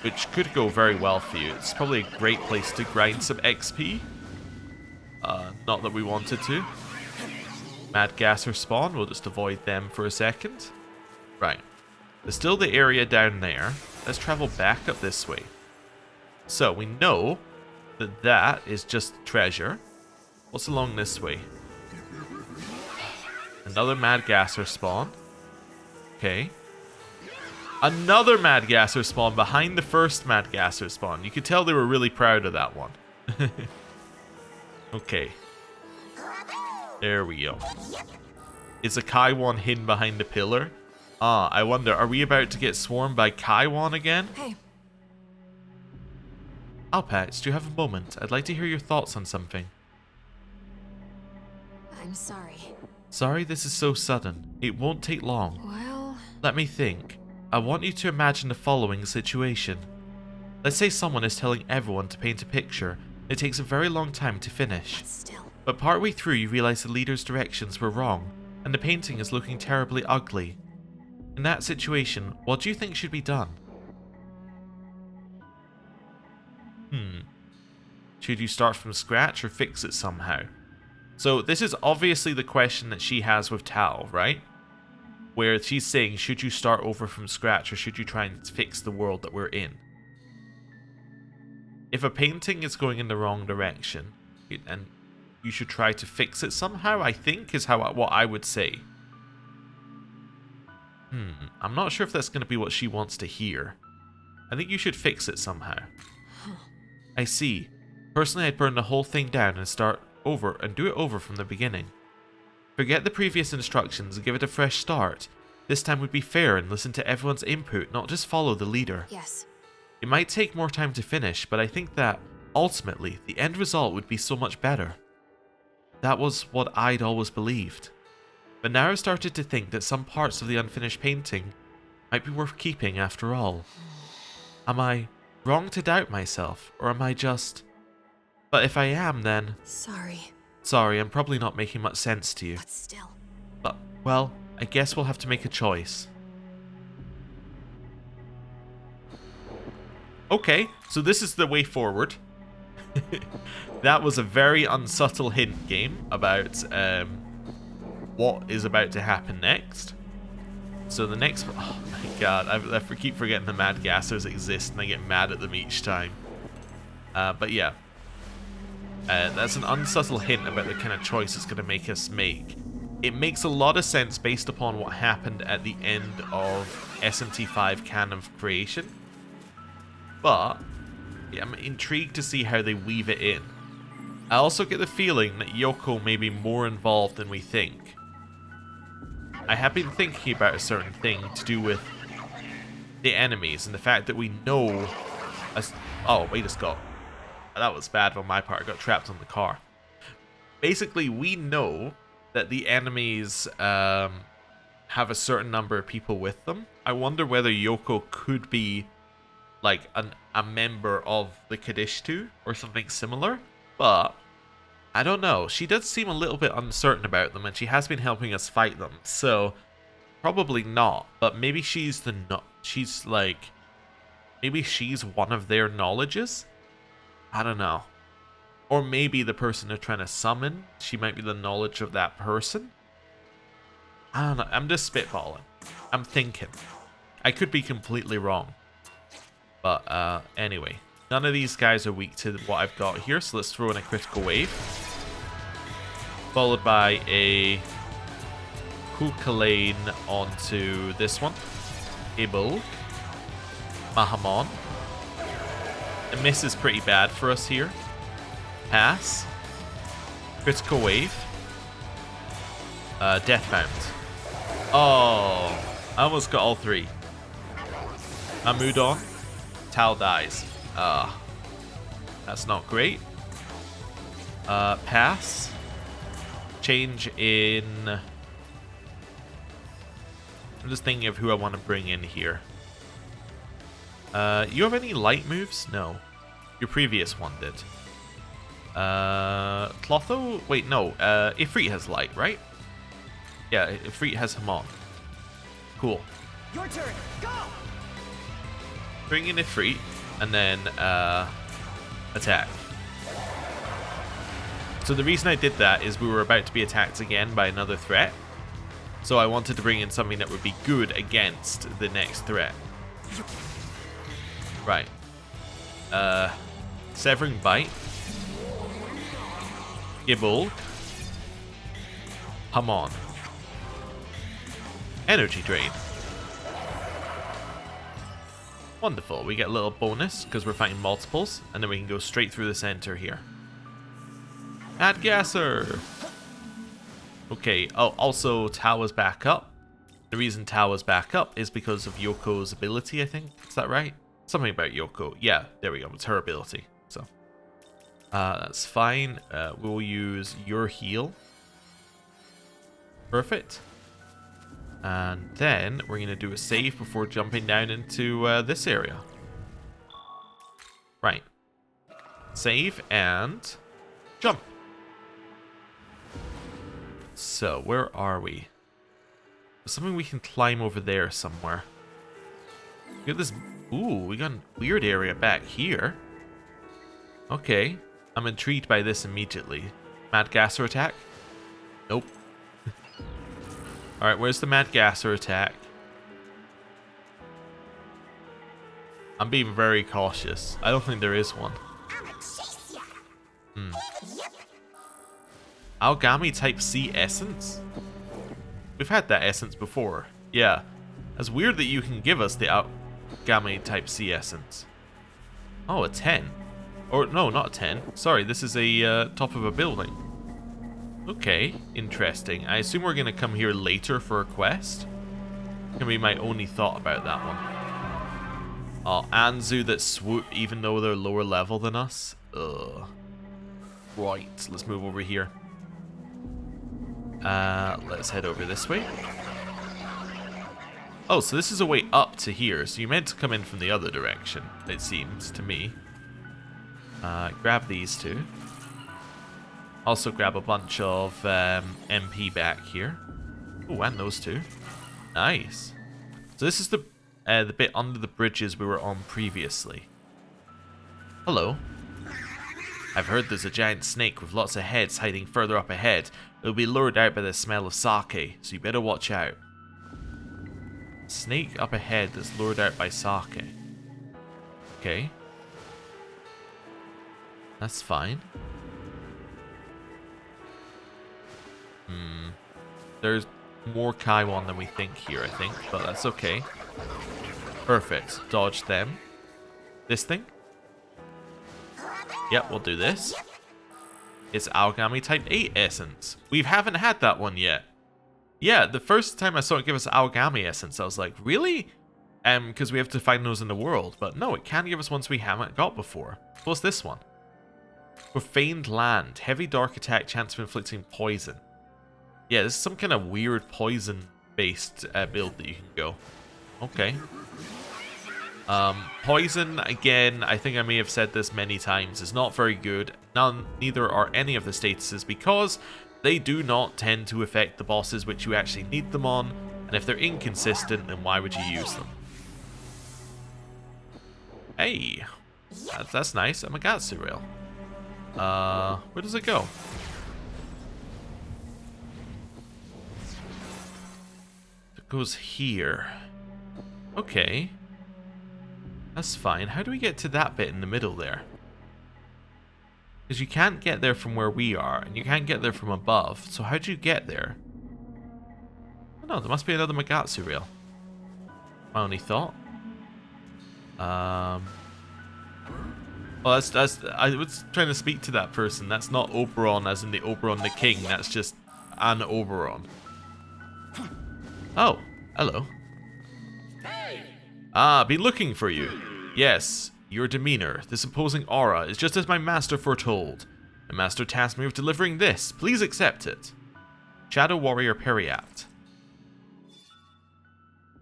A: Which could go very well for you. It's probably a great place to grind some XP. Not that we wanted to. Mad gasser spawn. We'll just avoid them for a second. Right. There's still the area down there. Let's travel back up this way. So we know that that is just treasure. What's along this way? Another Mad Gasser spawn. Okay. Another Mad Gasser spawn behind the first Mad Gasser spawn. You could tell they were really proud of that one. Okay. There we go. Is a Kaiwan hidden behind the pillar? Ah, I wonder, are we about to get swarmed by Kaiwan again?
B: Hey,
A: Alpax, do you have a moment? I'd like to hear your thoughts on something.
D: I'm sorry.
A: Sorry this is so sudden. It won't take long.
B: well,
A: Let me think. I want you to imagine the following situation. Let's say someone is telling everyone to paint a picture. It takes a very long time to finish.
D: Still.
A: But partway through you realize the leader's directions were wrong, and the painting is looking terribly ugly. In that situation, what do you think should be done? Should you start from scratch or fix it somehow? So this is obviously the question that she has with Tal, right? Where she's saying, should you start over from scratch or should you try and fix the world that we're in? If a painting is going in the wrong direction, and you should try to fix it somehow, I think is what I would say. I'm not sure if that's going to be what she wants to hear. I think you should fix it somehow. I see. Personally, I'd burn the whole thing down and start over and do it over from the beginning. Forget the previous instructions and give it a fresh start. This time would be fair and listen to everyone's input, not just follow the leader.
D: Yes.
A: It might take more time to finish, but I think that, ultimately, the end result would be so much better. That was what I'd always believed. But now I've started to think that some parts of the unfinished painting might be worth keeping after all. Am I wrong to doubt myself, or am I just... But if I am, then... Sorry, I'm probably not making much sense to you.
D: But still.
A: But, well, I guess we'll have to make a choice. Okay, so this is the way forward. That was a very unsubtle hint, game, about what is about to happen next. So the next... Oh my god, I keep forgetting the Mad Gassers exist and I get mad at them each time. But yeah. That's an unsubtle hint about the kind of choice it's going to make us make. It makes a lot of sense based upon what happened at the end of SMT5 Canon of Creation. But yeah, I'm intrigued to see how they weave it in. I also get the feeling that Yoko may be more involved than we think. I have been thinking about a certain thing to do with the enemies and the fact that we know... Oh, wait a second. That was bad on my part. I got trapped on the car. Basically, we know that the enemies have a certain number of people with them. I wonder whether Yoko could be like a member of the Kadishtu or something similar. But I don't know. She does seem a little bit uncertain about them, and she has been helping us fight them. So probably not. But maybe she's maybe she's one of their knowledges. I don't know. Or maybe the person they're trying to summon, she might be the knowledge of that person. I don't know. I'm just spitballing. I'm thinking. I could be completely wrong. But anyway. None of these guys are weak to what I've got here, so let's throw in a critical wave. Followed by a Kukulane onto this one. Ibul. Mahamon. The miss is pretty bad for us here. Pass. Critical wave. Deathbound. Oh, I almost got all three. Amudon. Tal dies. That's not great. Pass. Change in... I'm just thinking of who I want to bring in here. You have any light moves? No. Your previous one did. Clotho? Wait, no. Ifrit has light, right? Yeah, Ifrit has Hamon. Cool.
E: Your turn. Go.
A: Bring in Ifrit, and then attack. So the reason I did that is we were about to be attacked again by another threat. So I wanted to bring in something that would be good against the next threat. Right. Severing Bite. Gibble. Come on. Energy Drain. Wonderful. We get a little bonus because we're fighting multiples, and then we can go straight through the center here. Mad Gasser. Okay. Oh, also Tawa's back up. The reason Tawa's back up is because of Yoko's ability, I think. Is that right? Something about Yoko. Yeah, there we go. It's her ability. So that's fine. We'll use your heal. Perfect. And then we're going to do a save before jumping down into this area. Right. Save and jump. So, where are we? There's something we can climb over there somewhere. We got this... Ooh, we got a weird area back here. Okay. I'm intrigued by this immediately. Mad Gasser attack? Nope. Alright, where's the Mad Gasser attack? I'm being very cautious. I don't think there is one. Algami Type C Essence? We've had that essence before. Yeah. It's weird that you can give us the Algami Type C Essence. Oh, a 10. Or, no, not a 10. Sorry, this is a top of a building. Okay, interesting. I assume we're going to come here later for a quest. Can be my only thought about that one. Oh, Anzu that swoop even though they're lower level than us. Ugh. Right, let's move over here. Let's head over this way. Oh, so this is a way up to here. So you meant to come in from the other direction, it seems to me. Grab these two. Also grab a bunch of MP back here. Oh, and those two. Nice. So this is the bit under the bridges we were on previously. Hello. I've heard there's a giant snake with lots of heads hiding further up ahead. It'll be lured out by the smell of sake, so you better watch out. Snake up ahead that's lured out by sake. Okay. That's fine. There's more Kaiwan than we think here, I think, but that's okay. Perfect. Dodge them. This thing? Yep, we'll do this. It's Algami Type 8 Essence. We haven't had that one yet. Yeah, the first time I saw it give us Algami Essence, I was like, really? Because we have to find those in the world. But no, it can give us ones we haven't got before. What's this one? Profaned Land. Heavy dark attack, chance of inflicting poison. Yeah, this is some kind of weird poison-based build that you can go. Okay. Poison, again, I think I may have said this many times, is not very good. Neither are any of the statuses because they do not tend to affect the bosses which you actually need them on, and if they're inconsistent, then why would you use them? Hey, that's nice. A Magatsu rail. Where does it go? It goes here. Okay. That's fine. How do we get to that bit in the middle there? Because you can't get there from where we are, and you can't get there from above. So how do you get there? Oh no, there must be another Magatsu rail. My only thought. Well, I was trying to speak to that person. That's not Oberon as in the Oberon the King. That's just an Oberon. Oh, hello. Ah, been looking for you. Yes, your demeanor, this imposing aura, is just as my master foretold. My master tasked me with delivering this. Please accept it. Shadow Warrior Periapt.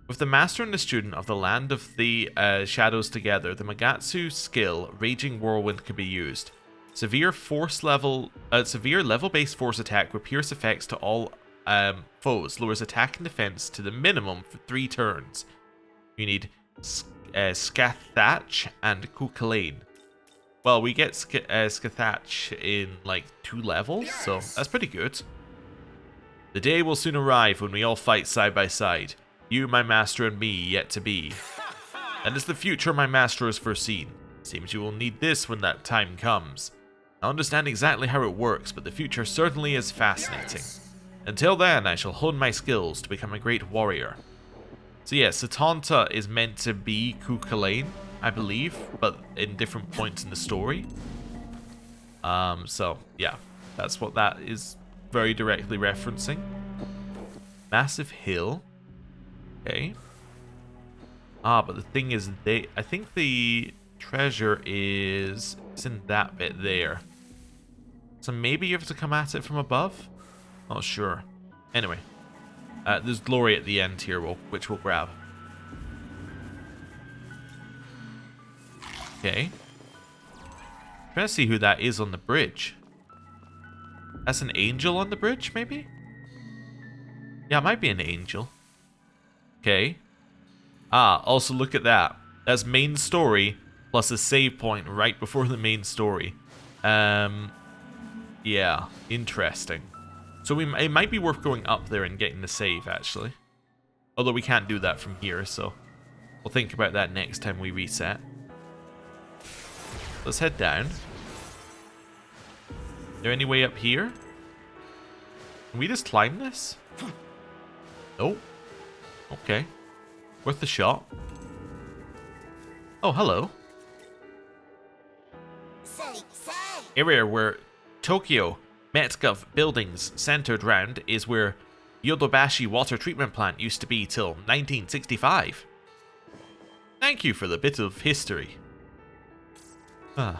A: With the master and the student of the land of the shadows together, the Magatsu skill Raging Whirlwind can be used. Severe level-based force attack with pierce effects to all foes lowers attack and defense to the minimum for 3 turns. You need Skathach and Kukulane. Well, we get Skathach in like 2 levels, so that's pretty good. The day will soon arrive when we all fight side by side. You, my master, and me, yet to be. That is the future my master has foreseen. Seems you will need this when that time comes. I understand exactly how it works, but the future certainly is fascinating. Until then, I shall hone my skills to become a great warrior. So yeah, Satanta is meant to be Cuchulainn, I believe, but in different points in the story. So yeah, that's what that is very directly referencing. Massive hill. Okay. But the thing is, I think the treasure is in that bit there. So maybe you have to come at it from above? Not sure. Anyway, there's glory at the end here, which we'll grab. Okay. Trying to see who that is on the bridge. That's an angel on the bridge, maybe? Yeah, it might be an angel. Okay. Also look at that. That's main story plus a save point right before the main story. Yeah, interesting. So it might be worth going up there and getting the save, actually. Although we can't do that from here, so we'll think about that next time we reset. Let's head down. Is there any way up here? Can we just climb this? Nope. Okay. Worth the shot. Oh, hello. Area where Tokyo Metgov buildings centered round is where Yodobashi water treatment plant used to be till 1965. Thank you for the bit of history.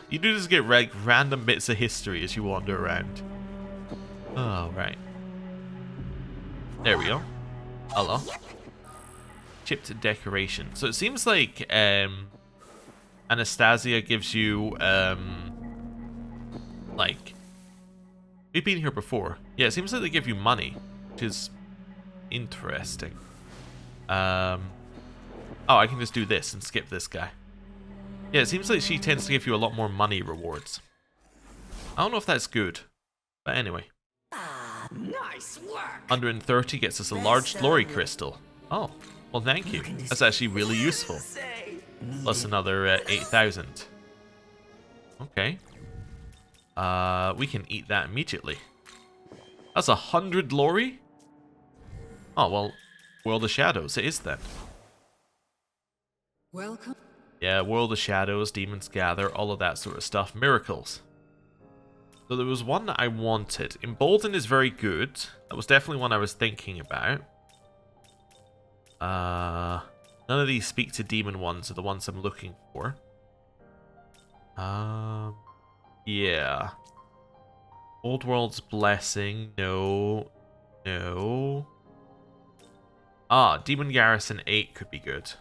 A: You do just get random bits of history as you wander around. Oh, right. There we go. Hello. Chipped decoration. So it seems like Anastasia gives you like, we've been here before. Yeah, it seems like they give you money, which is interesting. Oh, I can just do this and skip this guy. Yeah, it seems like she tends to give you a lot more money rewards. I don't know if that's good, but anyway.
E: Nice work.
A: 130 gets us a large glory crystal. Oh, well, thank you. That's actually really useful. Plus another 8,000. Okay. We can eat that immediately. That's 100 glory? Oh, well, World of Shadows it is then.
B: Welcome.
A: Yeah, World of Shadows, Demons Gather, all of that sort of stuff. Miracles. So there was one that I wanted. Embolden is very good. That was definitely one I was thinking about. None of these speak to demon ones are the ones I'm looking for. Yeah. Old World's Blessing, no. No. Demon Garrison 8 could be good.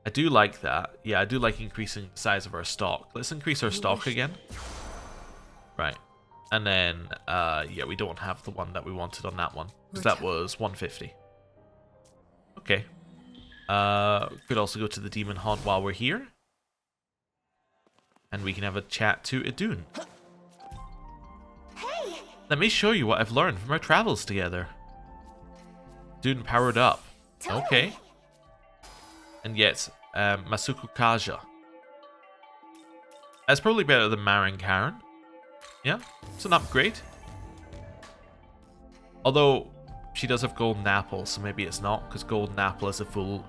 A: I do like that. Yeah, I do like increasing the size of our stock. Let's increase our stock again. Right. And then, yeah, we don't have the one that we wanted on that one. Because that was 150. Okay. Could also go to the Demon Haunt while we're here. And we can have a chat to Idun.
D: Hey!
A: Let me show you what I've learned from our travels together. Idun powered up.
D: Totally.
A: Okay. And yet, Masuku Kaja. That's probably better than Marin Karen. Yeah, it's an upgrade. Although, she does have Golden Apple, so maybe it's not, because Golden Apple is a full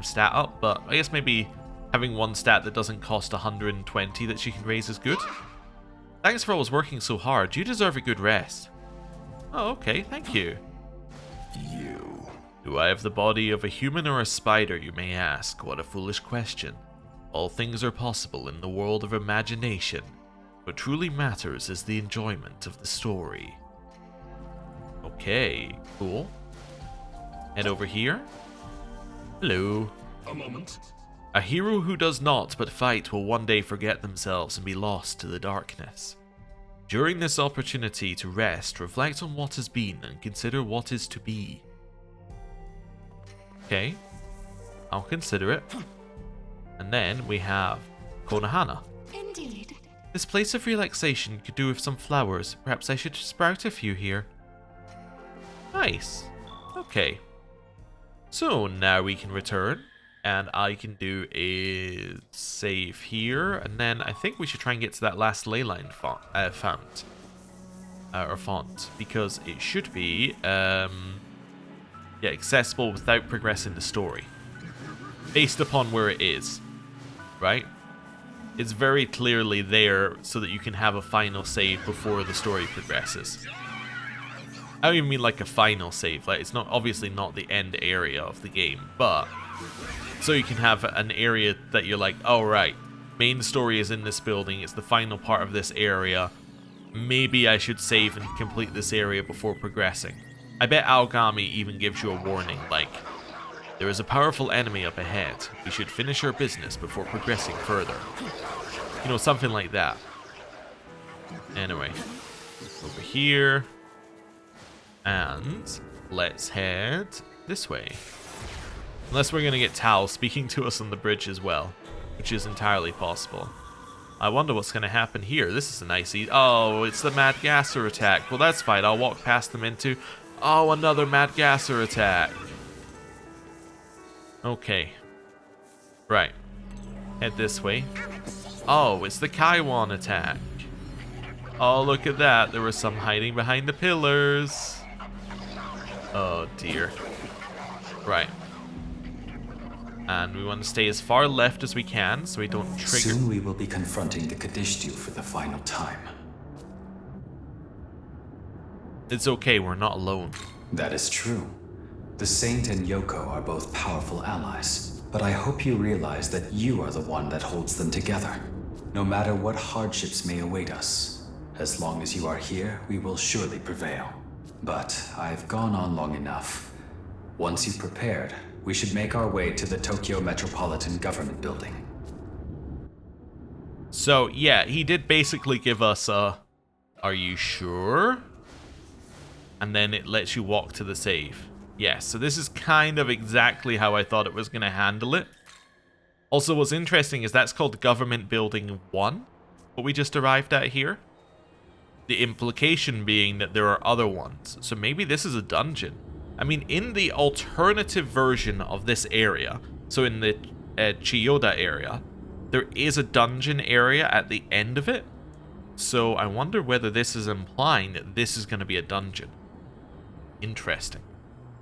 A: stat up, but I guess maybe having one stat that doesn't cost 120 that she can raise is good. Thanks for always working so hard. You deserve a good rest. Oh, okay, thank you. Do I have the body of a human or a spider, you may ask? What a foolish question. All things are possible in the world of imagination. What truly matters is the enjoyment of the story. Okay, cool. Head over here. Hello.
C: A moment.
A: A hero who does not but fight will one day forget themselves and be lost to the darkness. During this opportunity to rest, reflect on what has been and consider what is to be. Okay, I'll consider it. And then we have Konohana.
D: Indeed.
A: This place of relaxation could do with some flowers. Perhaps I should sprout a few here. Nice. Okay. So now we can return And I can do a save here, and then I think we should try and get to that last ley line font, because it should be accessible without progressing the story, based upon where it is, right? It's very clearly there so that you can have a final save before the story progresses. I don't even mean like a final save, like it's not obviously not the end area of the game, but so you can have an area that you're like, oh right, main story is in this building, it's the final part of this area, maybe I should save and complete this area before progressing. I bet Aogami even gives you a warning, like, there is a powerful enemy up ahead, we should finish our business before progressing further. You know, something like that. Anyway, over here, and let's head this way. Unless we're going to get Tal speaking to us on the bridge as well, which is entirely possible. I wonder what's going to happen here. This is a nice oh, it's the Mad Gasser attack. Well, that's fine. I'll walk past them into... Oh, another Mad Gasser attack. Okay. Right. Head this way. Oh, it's the Kaiwan attack. Oh, look at that. There was some hiding behind the pillars. Oh, dear. Right. And we want to stay as far left as we can so we don't trigger...
F: Soon we will be confronting the Kadishtu for the final time.
A: It's okay, we're not alone.
F: That is true. The Saint and Yoko are both powerful allies, but I hope you realize that you are the one that holds them together. No matter what hardships may await us, as long as you are here, we will surely prevail. But I've gone on long enough. Once you've prepared, we should make our way to the Tokyo Metropolitan Government Building.
A: So, yeah, he did basically give us a, are you sure? And then it lets you walk to the save. Yes, so this is kind of exactly how I thought it was going to handle it. Also, what's interesting is that's called Government Building 1, what we just arrived at here. The implication being that there are other ones. So maybe this is a dungeon. I mean, in the alternative version of this area, so in the Chiyoda area, there is a dungeon area at the end of it. So I wonder whether this is implying that this is going to be a dungeon. Interesting.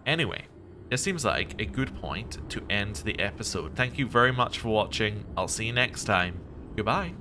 A: Anyway, this seems like a good point to end the episode. Thank you very much for watching. I'll see you next time. Goodbye.